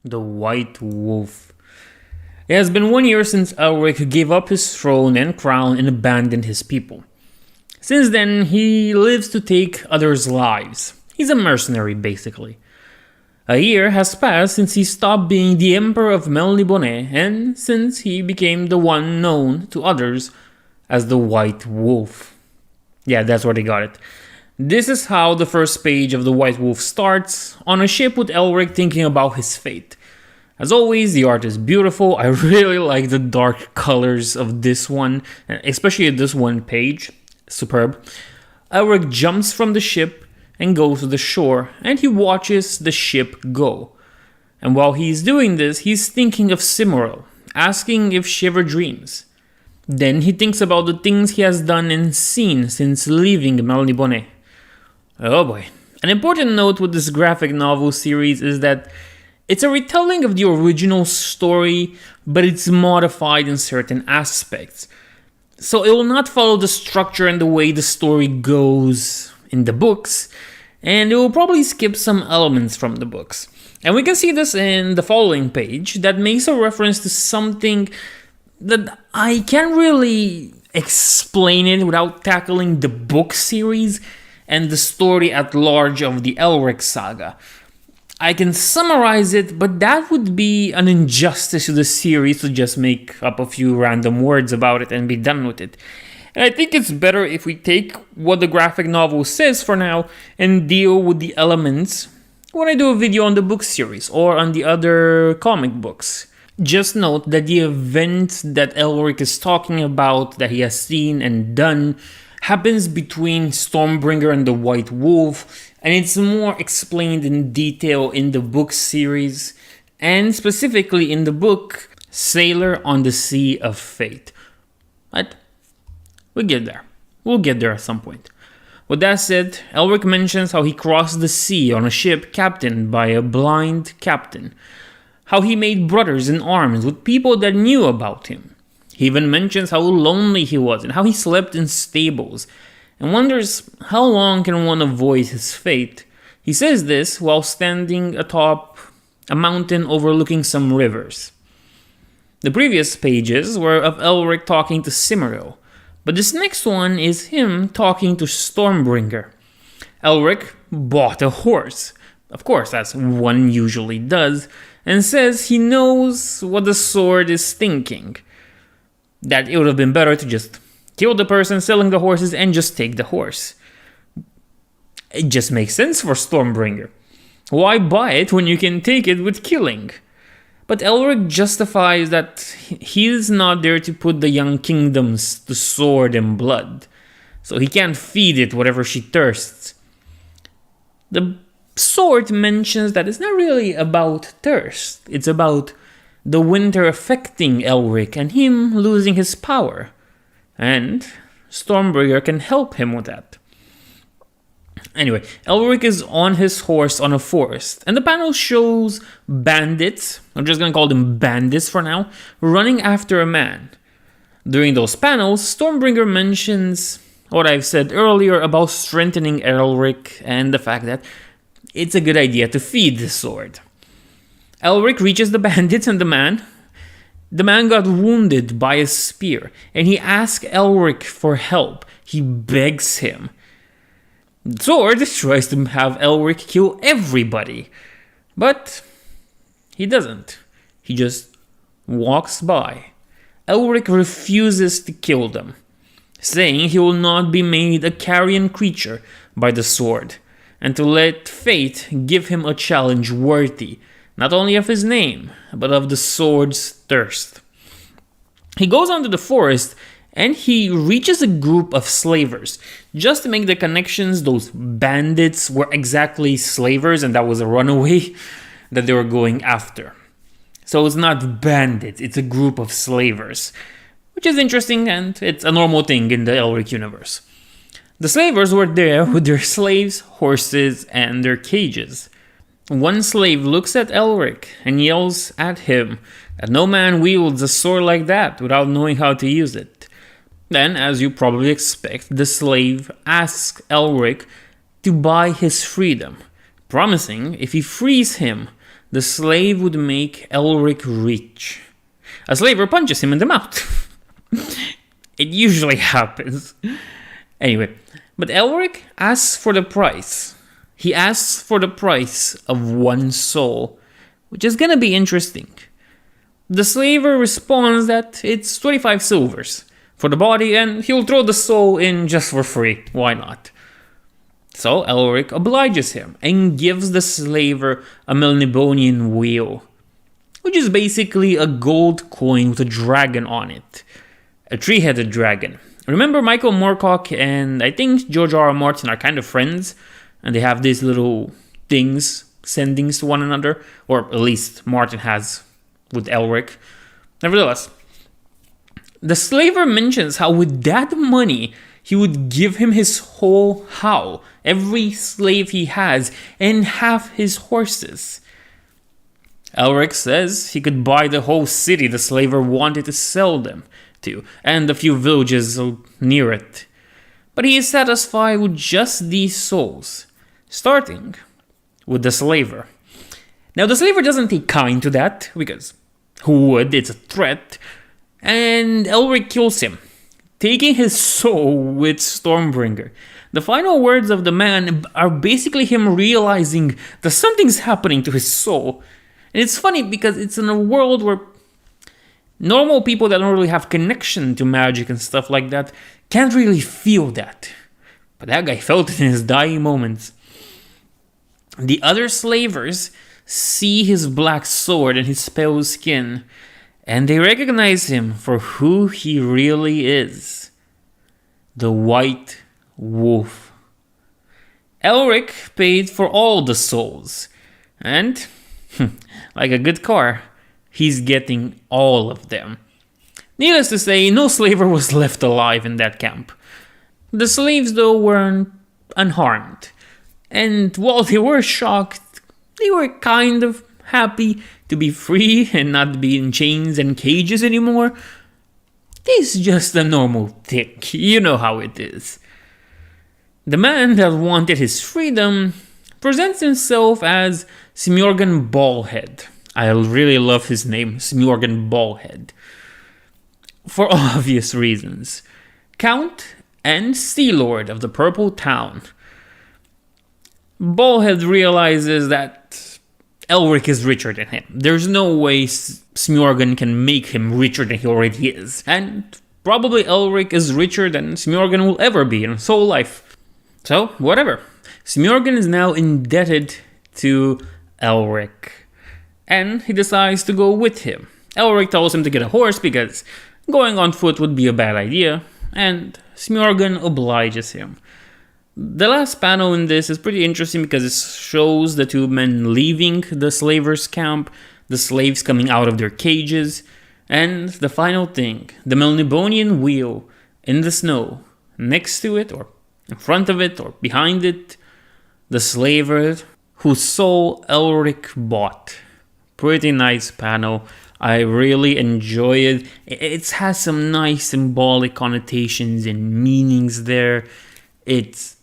The White Wolf. It has been 1 year since Elric gave up his throne and crown and abandoned his people. Since then, he lives to take others' lives. He's a mercenary, basically. A year has passed since he stopped being the Emperor of Melniboné, and since he became the one known to others as the White Wolf. Yeah, that's where they got it. This is how the first page of the White Wolf starts, on a ship with Elric thinking about his fate. As always, the art is beautiful. I really like the dark colors of this one, especially this one page. Superb. Elric jumps from the ship and goes to the shore, and he watches the ship go. And while he's doing this, he's thinking of Cimmeril, asking if she ever dreams. Then he thinks about the things he has done and seen since leaving Melniboné. Oh boy. An important note with this graphic novel series is that it's a retelling of the original story, but it's modified in certain aspects. So it will not follow the structure and the way the story goes in the books, and it will probably skip some elements from the books. And we can see this in the following page that makes a reference to something that I can't really explain it without tackling the book series and the story at large of the Elric saga. I can summarize it, but that would be an injustice to the series to just make up a few random words about it and be done with it. And I think it's better if we take what the graphic novel says for now and deal with the elements when I do a video on the book series or on the other comic books. Just note that the event that Elric is talking about, that he has seen and done, happens between Stormbringer and the White Wolf, and it's more explained in detail in the book series, and specifically in the book Sailor on the Sea of Fate. But we'll get there. We'll get there at some point. With that said, Elric mentions how he crossed the sea on a ship captained by a blind captain, how he made brothers in arms with people that knew about him. He even mentions how lonely he was and how he slept in stables, and wonders how long can one avoid his fate. He says this while standing atop a mountain overlooking some rivers. The previous pages were of Elric talking to Cimmeril, but this next one is him talking to Stormbringer. Elric bought a horse, of course, as one usually does, and says he knows what the sword is thinking. That it would have been better to just kill the person selling the horses and just take the horse. It just makes sense for Stormbringer. Why buy it when you can take it with killing? But Elric justifies that he is not there to put the young kingdoms to sword and blood, so he can't feed it whatever she thirsts. The sword mentions that it's not really about thirst, it's about the winter affecting Elric and him losing his power. And Stormbringer can help him with that. Anyway, Elric is on his horse on a forest, and the panel shows bandits, I'm just gonna call them bandits for now, running after a man. During those panels, Stormbringer mentions what I've said earlier about strengthening Elric and the fact that it's a good idea to feed the sword. Elric reaches the bandits and the man. The man got wounded by a spear, and he asks Elric for help. He begs him. The sword tries to have Elric kill everybody, but he doesn't. He just walks by. Elric refuses to kill them, saying he will not be made a carrion creature by the sword, and to let fate give him a challenge worthy not only of his name, but of the sword's thirst. He goes on to the forest and he reaches a group of slavers. Just to make the connections, those bandits were exactly slavers and that was a runaway that they were going after. So it's not bandits, it's a group of slavers, which is interesting and it's a normal thing in the Elric universe. The slavers were there with their slaves, horses, and their cages. One slave looks at Elric and yells at him that no man wields a sword like that without knowing how to use it. Then, as you probably expect, the slave asks Elric to buy his freedom, promising if he frees him, the slave would make Elric rich. A slaver punches him in the mouth. It usually happens. Anyway, but Elric asks for the price. He asks for the price of 1 soul, which is gonna be interesting. The slaver responds that it's 25 silvers for the body, and he'll throw the soul in just for free. Why not? So Elric obliges him and gives the slaver a Melnibonian wheel, which is basically a gold coin with a dragon on it. A 3-headed dragon. Remember Michael Moorcock and I think George R. R. Martin are kind of friends, and they have these little things, sendings to one another, or at least Martin has with Elric. Nevertheless, the slaver mentions how with that money he would give him his whole howe, every slave he has, and half his horses. Elric says he could buy the whole city the slaver wanted to sell them to, and a few villages near it. But he is satisfied with just these souls, starting with the slaver. Now the slaver doesn't take kind to that, because who would? It's a threat. And Elric kills him, taking his soul with Stormbringer. The final words of the man are basically him realizing that something's happening to his soul. And it's funny because it's in a world where normal people that don't really have connection to magic and stuff like that can't really feel that. But that guy felt it in his dying moments. The other slavers see his black sword and his pale skin, and they recognize him for who he really is. The White Wolf. Elric paid for all the souls, and, like a good car, he's getting all of them. Needless to say, no slaver was left alive in that camp. The slaves, though, weren't unharmed, and while they were shocked, they were kind of happy to be free and not be in chains and cages anymore. This is just a normal thing, you know how it is. The man that wanted his freedom presents himself as Smjorgan Ballhead. I really love his name, Smjorgan Ballhead, for obvious reasons. Count and Sea Lord of the Purple Town. Ballhead realizes that Elric is richer than him. There's no way Smjorgan can make him richer than he already is. And probably Elric is richer than Smjorgan will ever be in his whole life. So, whatever. Smjorgan is now indebted to Elric, and he decides to go with him. Elric tells him to get a horse because going on foot would be a bad idea, and Smjorgan obliges him. The last panel in this is pretty interesting because it shows the two men leaving the slavers' camp, the slaves coming out of their cages, and the final thing, the Melnibonian wheel in the snow, next to it, or in front of it, or behind it, the slaver whose soul Elric bought. Pretty nice panel. I really enjoy it. It has some nice symbolic connotations and meanings there. It's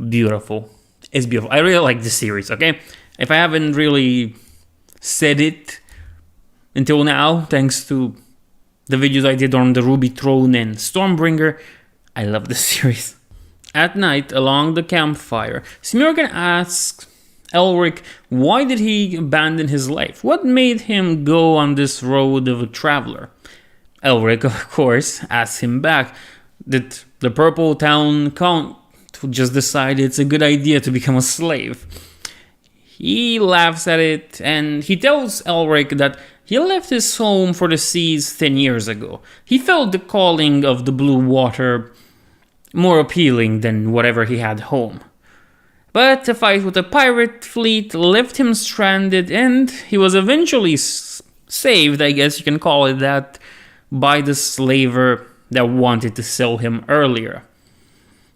beautiful. It's beautiful. I really like this series, okay? If I haven't really said it until now, thanks to the videos I did on the Ruby Throne and Stormbringer, I love this series. At night, along the campfire, Smjorgan asks Elric why did he abandon his life? What made him go on this road of a traveler? Elric, of course, asks him back that the Purple Town Count just decided it's a good idea to become a slave. He laughs at it, and he tells Elric that he left his home for the seas 10 years ago. He felt the calling of the blue water more appealing than whatever he had home. But a fight with a pirate fleet left him stranded, and he was eventually saved, I guess you can call it that, by the slaver that wanted to sell him earlier.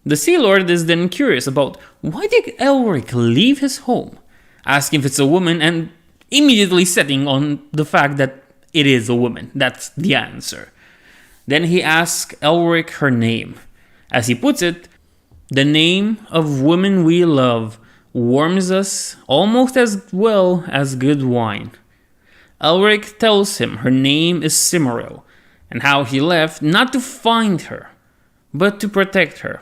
The Sea Lord is then curious about why did Elric leave his home, asking if it's a woman, and immediately setting on the fact that it is a woman. That's the answer. Then he asks Elric her name. As he puts it, the name of woman we love warms us almost as well as good wine. Elric tells him her name is Cimmeril, and how he left not to find her, but to protect her.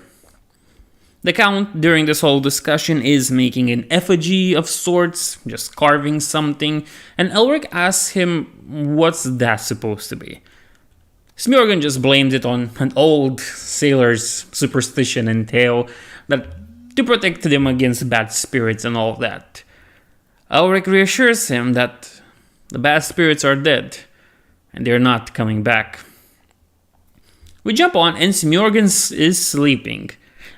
The Count, during this whole discussion, is making an effigy of sorts, just carving something, and Elric asks him what's that supposed to be. Smjorgen just blames it on an old sailor's superstition and tale that to protect them against bad spirits and all that. Elric reassures him that the bad spirits are dead, and they're not coming back. We jump on, and Smjorgen is sleeping.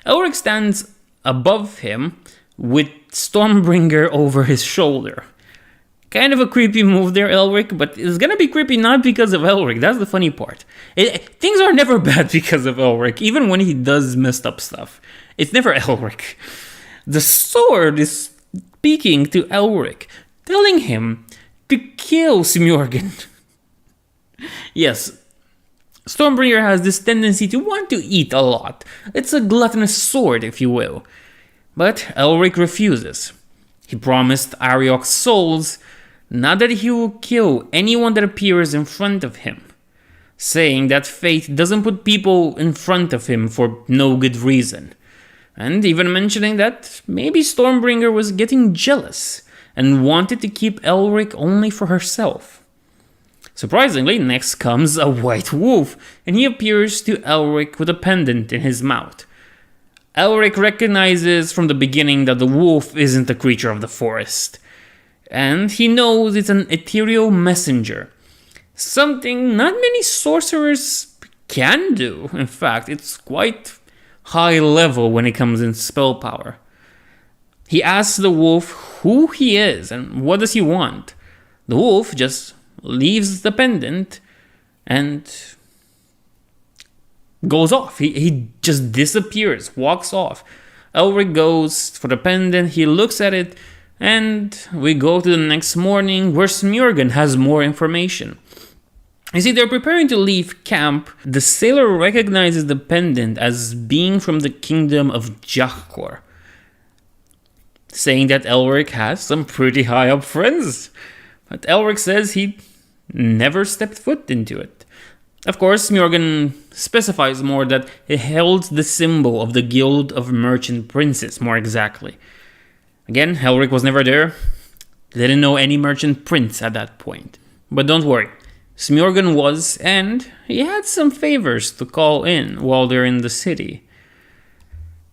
Elric stands above him with Stormbringer over his shoulder. Kind of a creepy move there, Elric, but it's gonna be creepy not because of Elric. That's the funny part. Things are never bad because of Elric, even when he does messed up stuff. It's never Elric. The sword is speaking to Elric, telling him to kill Smjorgen. Yes, Stormbringer has this tendency to want to eat a lot. It's a gluttonous sword, if you will. But Elric refuses. He promised Ariok's souls, not that he will kill anyone that appears in front of him, saying that fate doesn't put people in front of him for no good reason, and even mentioning that maybe Stormbringer was getting jealous and wanted to keep Elric only for herself. Surprisingly, next comes a white wolf, and he appears to Elric with a pendant in his mouth. Elric recognizes from the beginning that the wolf isn't a creature of the forest, and he knows it's an ethereal messenger, something not many sorcerers can do. In fact, it's quite high level when it comes in spell power. He asks the wolf who he is and what does he want. The wolf just leaves the pendant and goes off. He just disappears, walks off. Elric goes for the pendant, he looks at it, and we go to the next morning where Smjorgen has more information. You see, they're preparing to leave camp. The sailor recognizes the pendant as being from the kingdom of Jackor, saying that Elric has some pretty high up friends. But Elric says he never stepped foot into it. Of course, Smjorgen specifies more that it held the symbol of the Guild of Merchant Princes, more exactly. Again, Elric was never there. Didn't know any merchant prince at that point. But don't worry, Smjorgen was, and he had some favors to call in while they're in the city.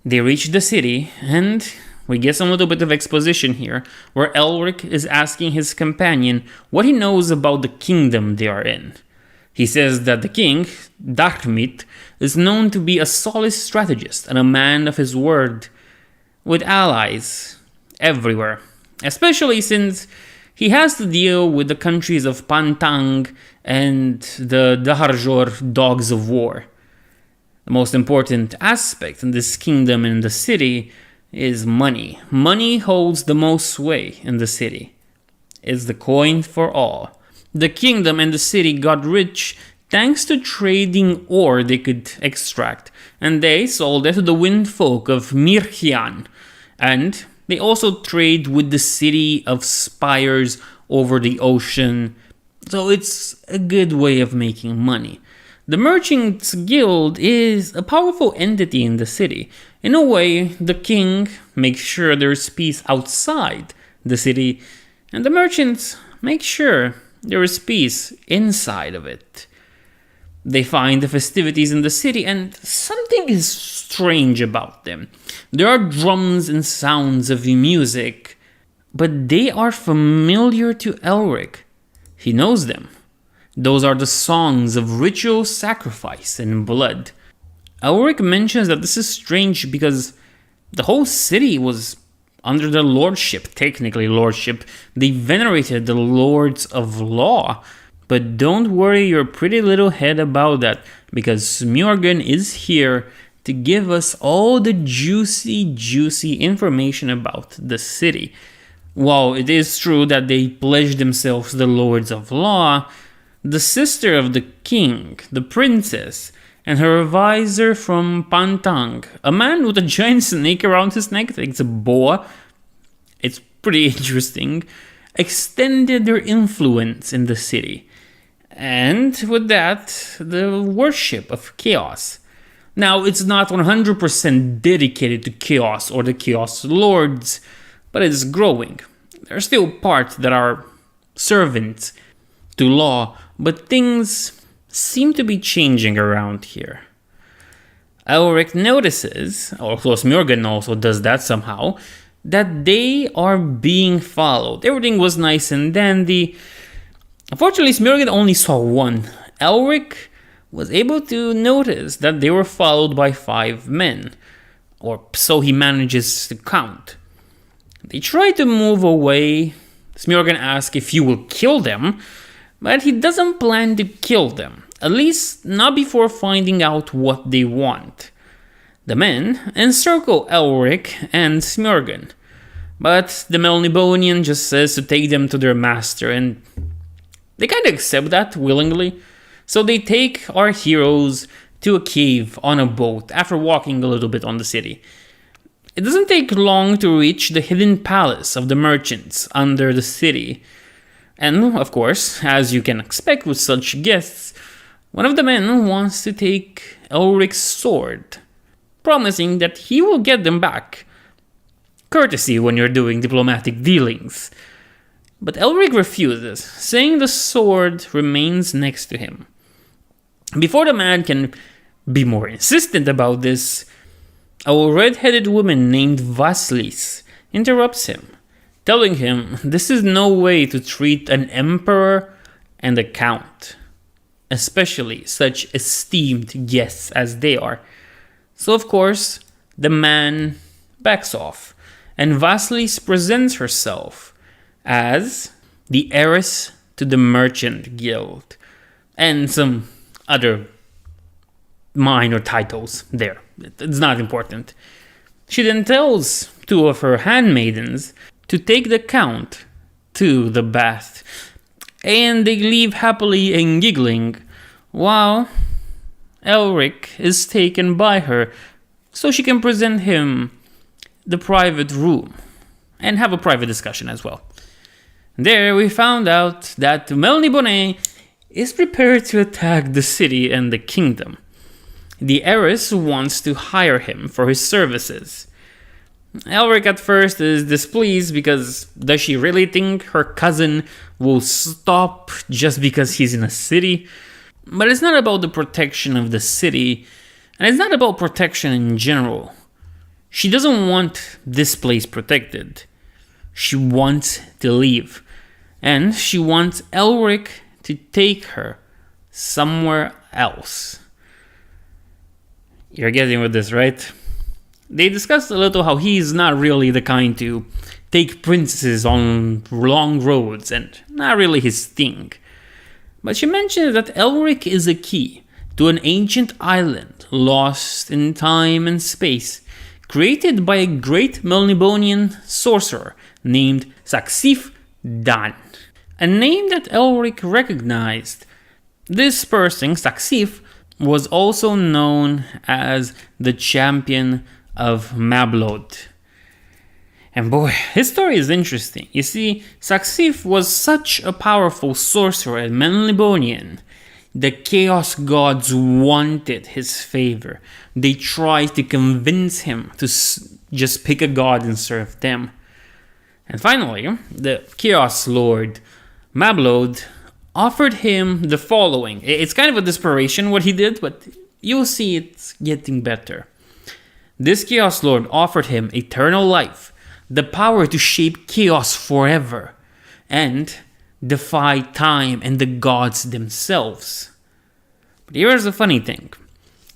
They reach the city, and we get some little bit of exposition here, where Elric is asking his companion what he knows about the kingdom they are in. He says that the king, Darkmit, is known to be a solid strategist and a man of his word, with allies everywhere, especially since he has to deal with the countries of Pantang and the Daharjor Dogs of War. The most important aspect in this kingdom and the city is money. Money holds the most sway in the city. It's the coin for all. The kingdom and the city got rich thanks to trading ore they could extract, and they sold it to the windfolk of Mirchian, and they also trade with the city of spires over the ocean, so it's a good way of making money. The Merchants Guild is a powerful entity in the city. In a way, the king makes sure there's peace outside the city, and the merchants make sure there is peace inside of it. They find the festivities in the city, and something is strange about them. There are drums and sounds of music, but they are familiar to Elric. He knows them. Those are the songs of ritual sacrifice and blood. Elric mentions that this is strange because the whole city was under their lordship, technically lordship. They venerated the lords of law. But don't worry your pretty little head about that, because Smjorgen is here to give us all the juicy information about the city. While it is true that they pledged themselves to the lords of law, the sister of the king, the princess, and her advisor from Pantang, a man with a giant snake around his neck, I think it's a boa, it's pretty interesting, extended their influence in the city. And with that, the worship of chaos. Now, it's not 100% dedicated to chaos or the chaos lords, but it's growing. There are still parts that are servants to law, but things seem to be changing around here. Elric notices, or Smorgan also does that somehow, that they are being followed. Everything was nice and dandy. Unfortunately, Smorgan only saw one. Elric was able to notice that they were followed by 5 men, or so he manages to count. They try to move away. Smorgan asks if he will kill them, but he doesn't plan to kill them, at least not before finding out what they want. The men encircle Elric and Smorgan, but the Melnibonian just says to take them to their master, and they kind of accept that willingly. So they take our heroes to a cave on a boat after walking a little bit on the city. It doesn't take long to reach the hidden palace of the merchants under the city. And, of course, as you can expect with such guests, one of the men wants to take Elric's sword, promising that he will get them back. Courtesy when you're doing diplomatic dealings. But Elric refuses, saying the sword remains next to him. Before the man can be more insistent about this, a red-headed woman named Vaslis interrupts him, telling him this is no way to treat an emperor and a count, especially such esteemed guests as they are. So of course, the man backs off, and Vaslis presents herself as the heiress to the merchant guild, and some other minor titles there. It's not important. She then tells 2 of her handmaidens to take the count to the bath, and they leave happily and giggling while Elric is taken by her so she can present him the private room and have a private discussion as well. There we found out that Melniboné is prepared to attack the city and the kingdom. The heiress wants to hire him for his services. Elric at first is displeased because does she really think her cousin will stop just because he's in a city? But it's not about the protection of the city, and it's not about protection in general. She doesn't want this place protected. She wants to leave, and she wants Elric to take her somewhere else. You're getting with this, right? They discussed a little how he's not really the kind to take princesses on long roads, and not really his thing. But she mentioned that Elric is a key to an ancient island lost in time and space, created by a great Melnibonian sorcerer named Saxif Dan, a name that Elric recognized. This person, Saxif, was also known as the champion of Mablod. And boy, his story is interesting. You see, Saxif was such a powerful sorcerer and Melnibonian. The Chaos Gods wanted his favor. They tried to convince him to just pick a god and serve them. And finally, the Chaos Lord, Mablod, offered him the following. It's kind of a desperation what he did, but you'll see it's getting better. This Chaos Lord offered him eternal life, the power to shape chaos forever, and defy time and the gods themselves. But here's the funny thing.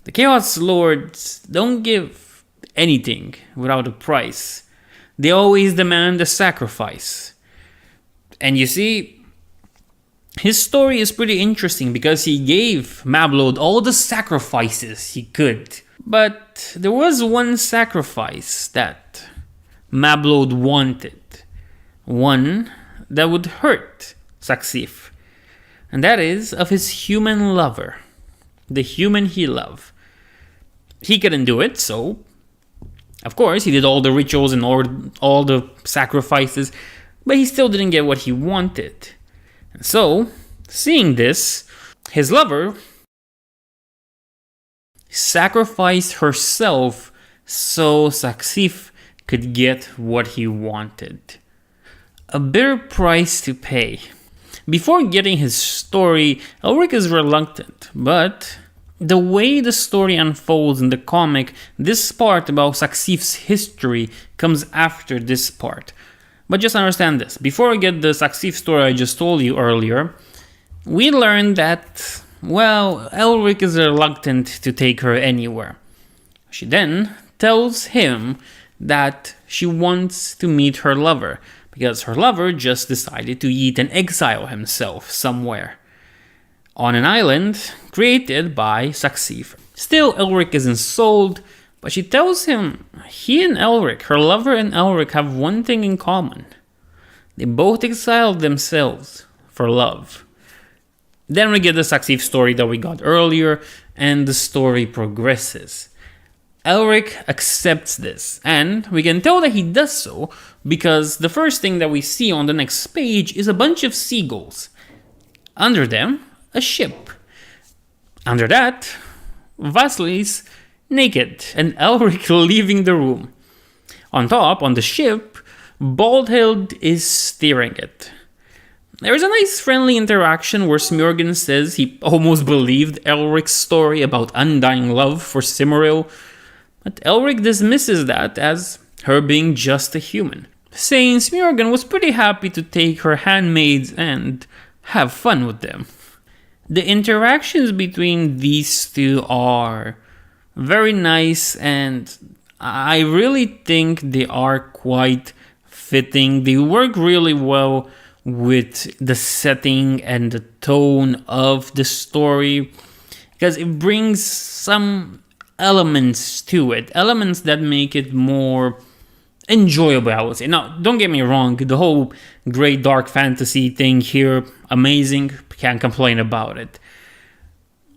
The Chaos Lords don't give anything without a price. They always demand a sacrifice. And you see, his story is pretty interesting because he gave Mablod all the sacrifices he could. But there was one sacrifice that Mablod wanted. One that would hurt Saxif. And that is of his human lover. The human he loved. He couldn't do it, so Of course, he did all the rituals and all the sacrifices, but he still didn't get what he wanted. And so, seeing this, his lover sacrificed herself so Saxif could get what he wanted. A bitter price to pay. Before getting his story, Elric is reluctant, but the way the story unfolds in the comic, this part about Saxif's history comes after this part. But just understand this, before I get the Saxif story I just told you earlier, we learned that, well, Elric is reluctant to take her anywhere. She then tells him that she wants to meet her lover, because her lover just decided to eat and exile himself somewhere on an island created by Saxif. Still, Elric isn't sold, but she tells him he and Elric, her lover and Elric, have one thing in common. They both exiled themselves for love. Then we get the Saxif story that we got earlier, and the story progresses. Elric accepts this, and we can tell that he does so because the first thing that we see on the next page is a bunch of seagulls. Under them, a ship. Under that, Vasili's naked and Elric leaving the room. On top, on the ship, Baldhild is steering it. There's a nice friendly interaction where Smjorgen says he almost believed Elric's story about undying love for Cimmeril, but Elric dismisses that as her being just a human, saying Smjorgen was pretty happy to take her handmaids and have fun with them. The interactions between these two are very nice, and I really think they are quite fitting. They work really well with the setting and the tone of the story, because it brings some elements to it, elements that make it more enjoyable, I would say. Now, don't get me wrong, the whole great dark fantasy thing here, amazing, can't complain about it.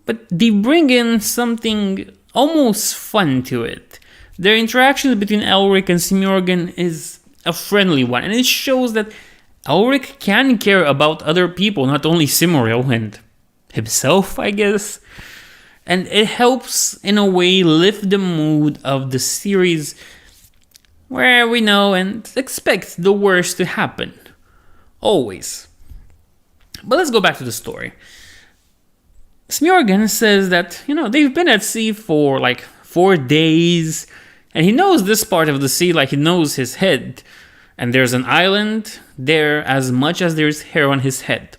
But they bring in something almost fun to it. Their interactions between Elric and Smjorgen is a friendly one, and it shows that Elric can care about other people, not only Cimmeril and himself, I guess. And it helps, in a way, lift the mood of the series, where we know and expect the worst to happen. Always. But let's go back to the story. Smjorgen says that, they've been at sea for like 4 days, and he knows this part of the sea like he knows his head. And there's an island there as much as there's hair on his head.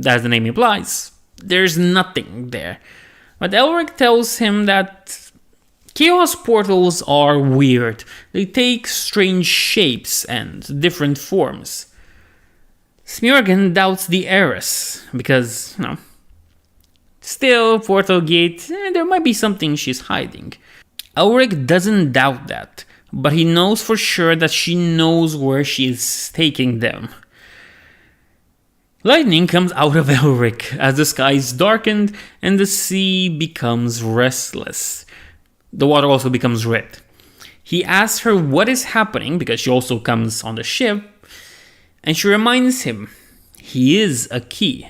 As the name implies, there's nothing there. But Elric tells him that chaos portals are weird. They take strange shapes and different forms. Smjorgen doubts the heiress because, still, Portal Gate, there might be something she's hiding. Elric doesn't doubt that, but he knows for sure that she knows where she is taking them. Lightning comes out of Elric as the skies darkened and the sea becomes restless. The water also becomes red. He asks her what is happening because she also comes on the ship, and she reminds him he is a key.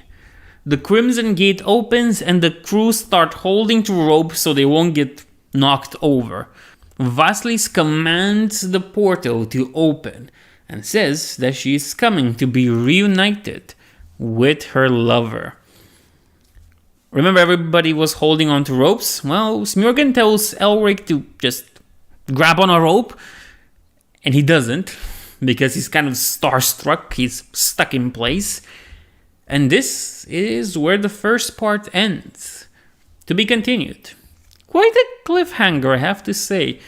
The Crimson Gate opens and the crew start holding to ropes so they won't get knocked over. Vasilis commands the portal to open and says that she is coming to be reunited with her lover. Remember, everybody was holding on to ropes? Well, Smjorgen tells Elric to just grab on a rope, and he doesn't, because he's kind of starstruck, he's stuck in place. And this is where the first part ends. To be continued. Quite a cliffhanger, I have to say.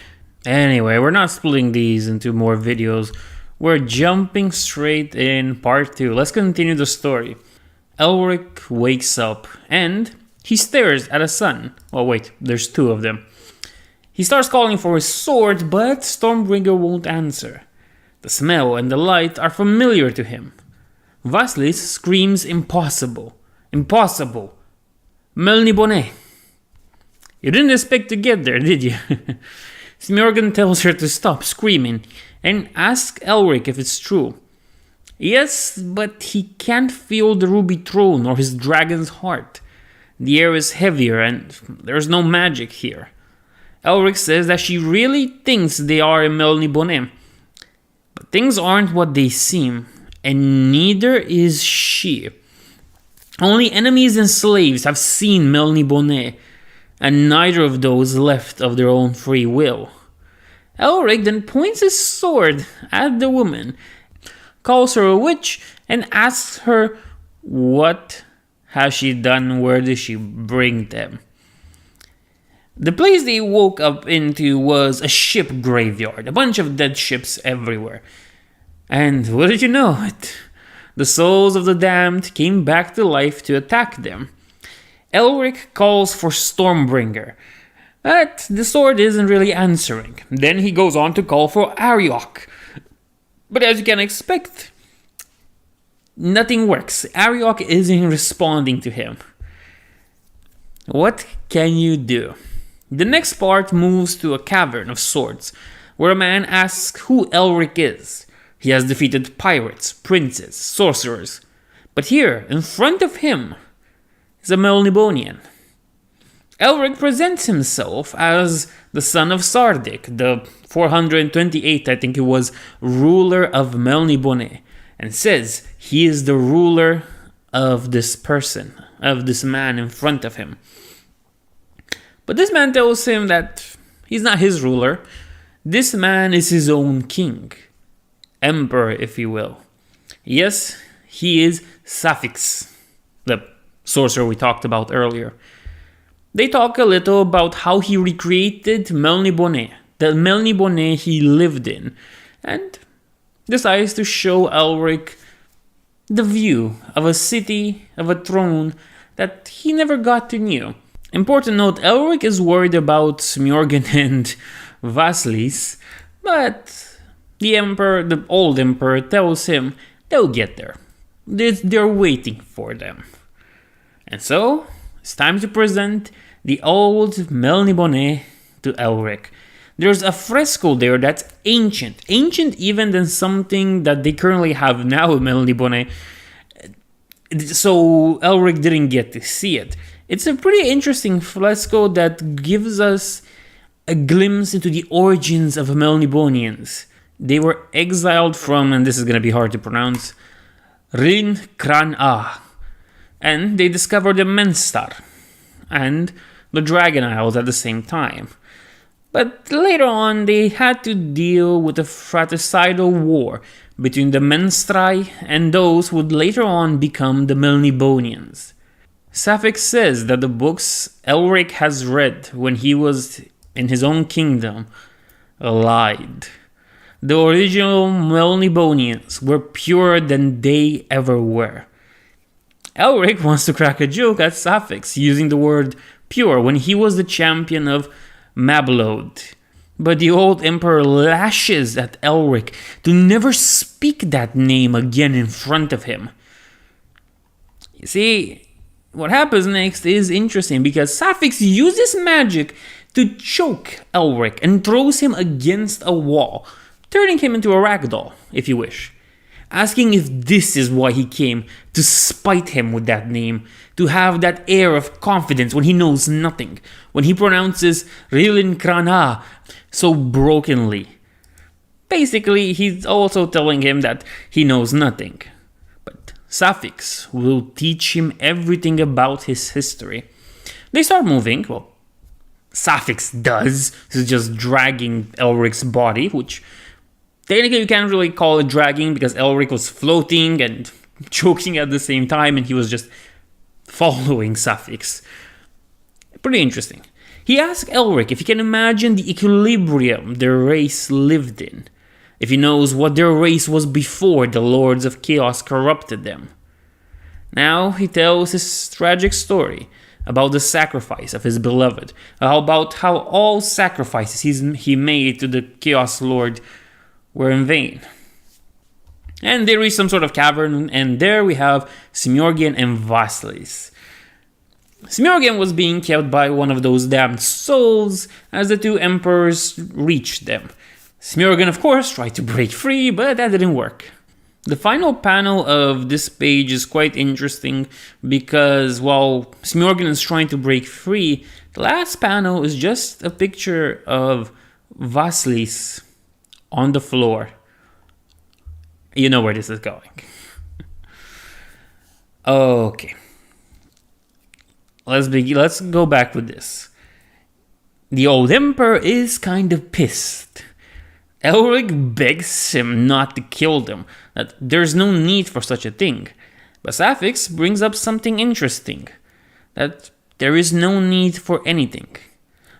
Anyway, we're not splitting these into more videos. We're jumping straight in part 2. Let's continue the story. Elric wakes up and he stares at a sun. Oh wait, there's 2 of them. He starts calling for his sword, but Stormbringer won't answer. The smell and the light are familiar to him. Vasilis screams impossible. Impossible. Melniboné. You didn't expect to get there, did you? Smjorgen tells her to stop screaming and asks Elric if it's true. Yes, but he can't feel the ruby throne or his dragon's heart. The air is heavier and there's no magic here. Elric says that she really thinks they are in Melniboné. But things aren't what they seem, and neither is she. Only enemies and slaves have seen Melniboné, and neither of those left of their own free will. Elric then points his sword at the woman, calls her a witch, and asks her what has she done, where does she bring them. The place they woke up into was a ship graveyard, a bunch of dead ships everywhere. And what did you know it? The souls of the damned came back to life to attack them. Elric calls for Stormbringer, but the sword isn't really answering. Then he goes on to call for Arioch. But as you can expect, nothing works. Arioch isn't responding to him. What can you do? The next part moves to a cavern of sorts, where a man asks who Elric is. He has defeated pirates, princes, sorcerers. But here, in front of him, is a Melnibonian. Elric presents himself as the son of Sardik, the 428, I think it was, ruler of Melniboné, and says he is the ruler of this person, of this man in front of him. But this man tells him that he's not his ruler. This man is his own king. Emperor, if you will. Yes, he is Saphix, the sorcerer we talked about earlier. They talk a little about how he recreated Melniboné, the Melniboné he lived in, and decides to show Elric the view of a city, of a throne that he never got to know. Important note, Elric is worried about Smjorgen and Vaslis, but the emperor, the old emperor, tells him they'll get there. They're waiting for them. And so, it's time to present the old Melniboné to Elric. There's a fresco there that's ancient even than something that they currently have now in Melniboné. So Elric didn't get to see it. It's a pretty interesting fresco that gives us a glimpse into the origins of Melnibonians. They were exiled from, and this is going to be hard to pronounce, Rin Kran A. And they discovered the Menstar and the Dragon Isles at the same time. But later on, they had to deal with a fratricidal war between the Menstrai and those who would later on become the Melnibonians. Saphix says that the books Elric has read when he was in his own kingdom lied. The original Melnibonians were purer than they ever were. Elric wants to crack a joke at Saphix using the word pure when he was the champion of Mablode. But the old emperor lashes at Elric to never speak that name again in front of him. You see, what happens next is interesting because Saphix uses magic to choke Elric and throws him against a wall, turning him into a ragdoll, if you wish. Asking if this is why he came, to spite him with that name, to have that air of confidence when he knows nothing, when he pronounces Rilin Krana so brokenly. Basically, he's also telling him that he knows nothing. But Saphix will teach him everything about his history. They start moving, well, Saphix does, he's just dragging Elric's body, which technically you can't really call it dragging because Elric was floating and choking at the same time and he was just following Saphix. Pretty interesting. He asks Elric if he can imagine the equilibrium their race lived in, if he knows what their race was before the Lords of Chaos corrupted them. Now he tells his tragic story about the sacrifice of his beloved, about how all sacrifices he made to the Chaos Lord were in vain. And they reach some sort of cavern, and there we have Smjorgen and Vaslis. Smorgan was being killed by one of those damned souls as the two emperors reached them. Smorgan, of course, tried to break free, but that didn't work. The final panel of this page is quite interesting because while Smorgan is trying to break free, the last panel is just a picture of Vaslis on the floor. You know where this is going. Okay. Let's go back with this. The old emperor is kind of pissed. Elric begs him not to kill them, that there's no need for such a thing. But Sapphics brings up something interesting, that there is no need for anything.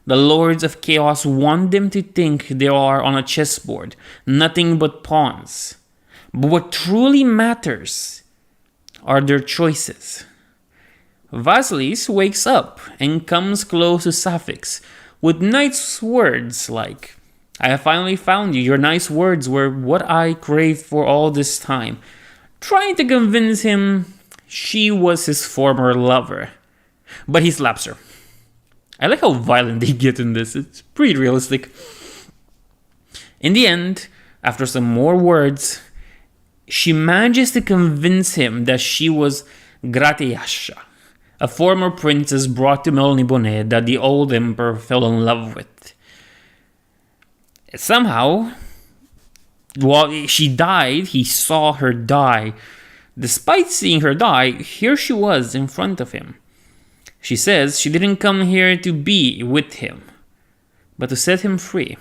The Lords of Chaos want them to think they are on a chessboard, nothing but pawns. But what truly matters are their choices. Vaslis wakes up and comes close to Sapphics with nice words like, "I have finally found you. Your nice words were what I craved for all this time," trying to convince him she was his former lover. But he slaps her. I like how violent they get in this. It's pretty realistic. In the end, after some more words, she manages to convince him that she was Gratiasha, a former princess brought to Melniboné that the old emperor fell in love with. Somehow, while she died, he saw her die. Despite seeing her die, here she was in front of him. She says she didn't come here to be with him, but to set him free.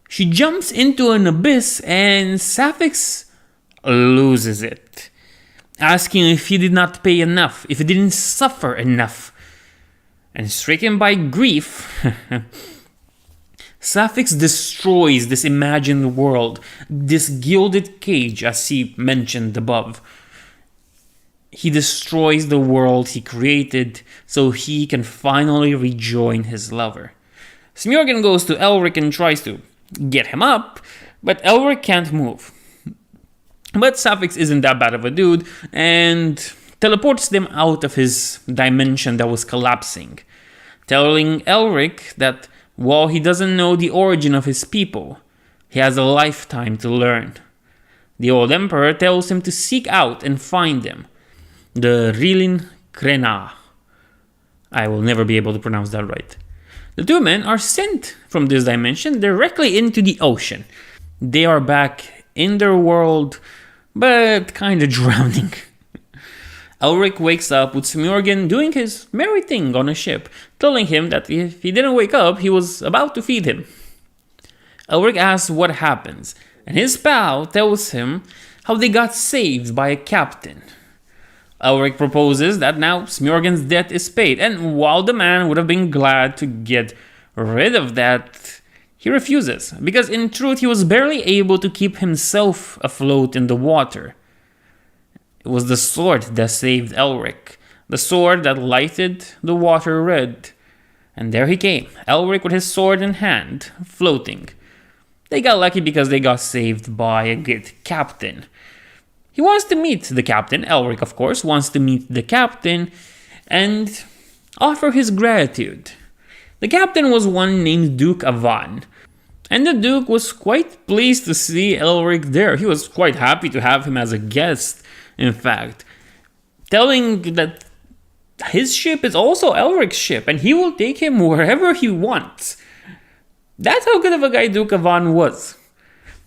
She jumps into an abyss and Sapphics loses it, asking if he did not pay enough, if he didn't suffer enough. And stricken by grief, Sapphics destroys this imagined world, this gilded cage as he mentioned above. He destroys the world he created so he can finally rejoin his lover. Smorgan goes to Elric and tries to get him up, but Elric can't move. But Sapphics isn't that bad of a dude and teleports them out of his dimension that was collapsing, telling Elric that while he doesn't know the origin of his people, he has a lifetime to learn. The old emperor tells him to seek out and find them, the Rilin Krena. I will never be able to pronounce that right. The two men are sent from this dimension directly into the ocean. They are back in their world, but kinda drowning. Elric wakes up with Smorgan doing his merry thing on a ship, telling him that if he didn't wake up, he was about to feed him. Elric asks what happens, and his pal tells him how they got saved by a captain. Elric proposes that now Smorgan's debt is paid, and while the man would have been glad to get rid of that, he refuses, because in truth he was barely able to keep himself afloat in the water. It was the sword that saved Elric, the sword that lighted the water red. And there he came, Elric with his sword in hand, floating. They got lucky because they got saved by a good captain. He wants to meet the captain, Elric of course, wants to meet the captain and offer his gratitude. The captain was one named Duke Avan, and the Duke was quite pleased to see Elric there. He was quite happy to have him as a guest, in fact, telling that his ship is also Elric's ship and he will take him wherever he wants. That's how good of a guy Duke Avan was.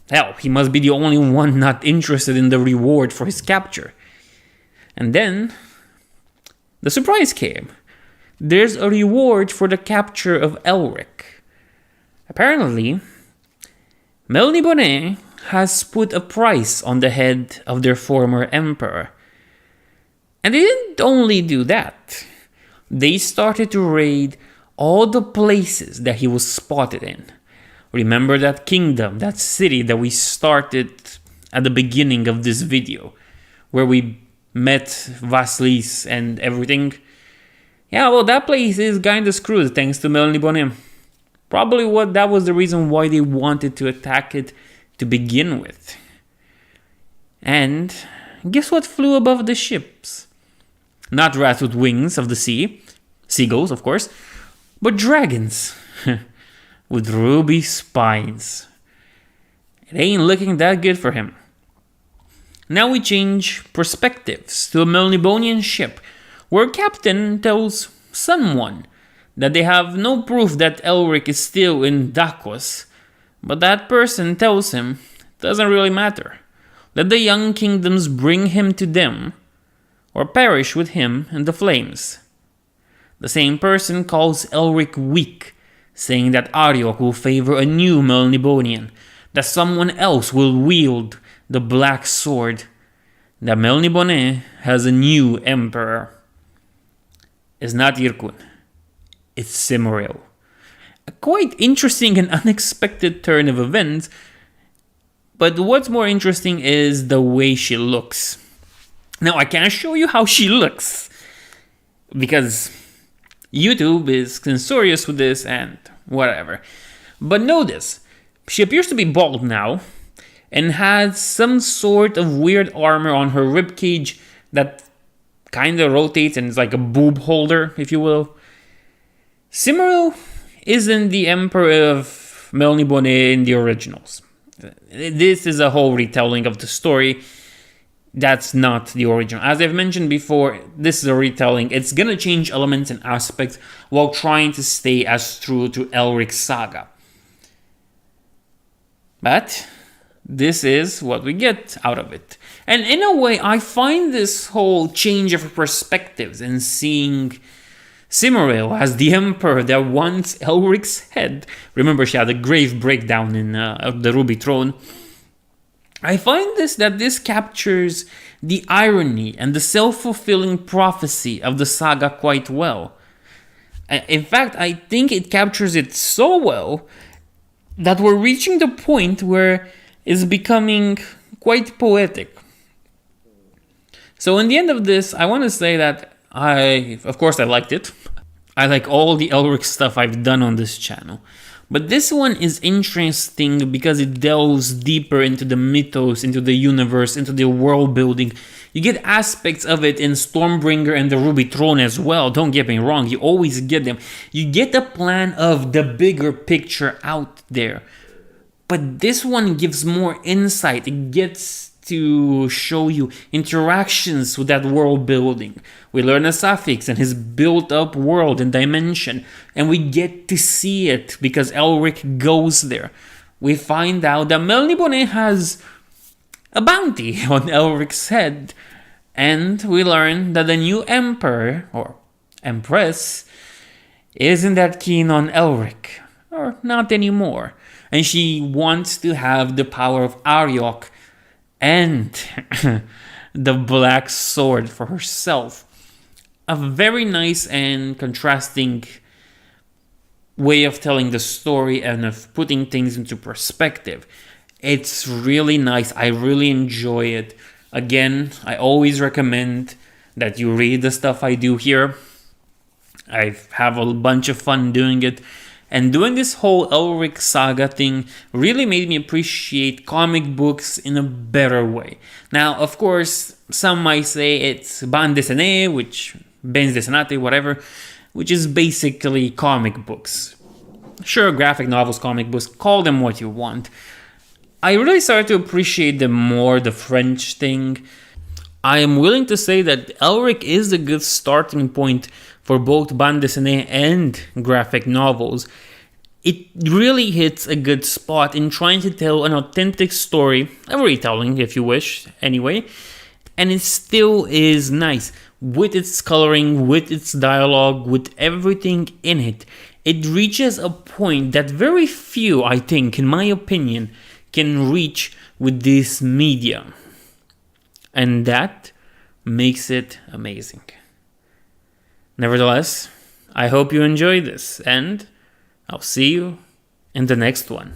Hell, he must be the only one not interested in the reward for his capture. And then, the surprise came. There's a reward for the capture of Elric. Apparently, Melniboné has put a price on the head of their former emperor. And they didn't only do that. They started to raid all the places that he was spotted in. Remember that kingdom, that city that we started at the beginning of this video, where we met Vaslis and everything? Yeah, well, that place is kinda screwed thanks to Melniboné. Probably that was the reason why they wanted to attack it to begin with. And guess what flew above the ships? Not rats with wings of the sea, seagulls, of course, but dragons with ruby spines. It ain't looking that good for him. Now we change perspectives to a Melnibonian ship where captain tells someone that they have no proof that Elric is still in Dakos, but that person tells him it doesn't really matter. Let the young kingdoms bring him to them, or perish with him in the flames. The same person calls Elric weak, saying that Ariok will favor a new Melnibonian, that someone else will wield the black sword, that Melniboné has a new emperor. It's not Irkun, it's Cimmeril. A quite interesting and unexpected turn of events, but what's more interesting is the way she looks. Now, I can't show you how she looks, because YouTube is censorious with this and whatever. But notice, she appears to be bald now, and has some sort of weird armor on her ribcage that kind of rotates and is like a boob holder, if you will. Cimmeril isn't the Emperor of Melniboné in the originals. This is a whole retelling of the story. That's not the original. As I've mentioned before, this is a retelling. It's gonna change elements and aspects while trying to stay as true to Elric's saga. But this is what we get out of it. And in a way, I find this whole change of perspectives and seeing Cimmeril as the emperor that wants Elric's head. Remember, she had a grave breakdown in the Ruby Throne. I find that this captures the irony and the self-fulfilling prophecy of the saga quite well. In fact, I think it captures it so well that we're reaching the point where it's becoming quite poetic. So in the end of this, I want to say that of course I liked it. I like all the Elric stuff I've done on this channel. But this one is interesting because it delves deeper into the mythos, into the universe, into the world building. You get aspects of it in Stormbringer and the Ruby Throne as well, don't get me wrong, you always get them. You get a plan of the bigger picture out there. But this one gives more insight, it gets to show you interactions with that world building. We learn a suffix and his built up world and dimension, and we get to see it because Elric goes there. We find out that Melniboné has a bounty on Elric's head, and we learn that the new emperor, or empress, isn't that keen on Elric, or not anymore, and she wants to have the power of Ariok and the black sword for herself. A very nice and contrasting way of telling the story and of putting things into perspective. It's really nice. I really enjoy it. Again, I always recommend that you read the stuff I do here. I have a bunch of fun doing it. And doing this whole Elric saga thing really made me appreciate comic books in a better way. Now, of course, some might say it's bande dessinée, bande dessinate, whatever, which is basically comic books. Sure, graphic novels, comic books, call them what you want. I really started to appreciate them more, the French thing. I am willing to say that Elric is a good starting point for both bande dessinée and graphic novels. It really hits a good spot in trying to tell an authentic story, a retelling if you wish, anyway, and it still is nice, with its coloring, with its dialogue, with everything in it. It reaches a point that very few, I think, in my opinion, can reach with this media. And that makes it amazing. Nevertheless, I hope you enjoyed this, and I'll see you in the next one.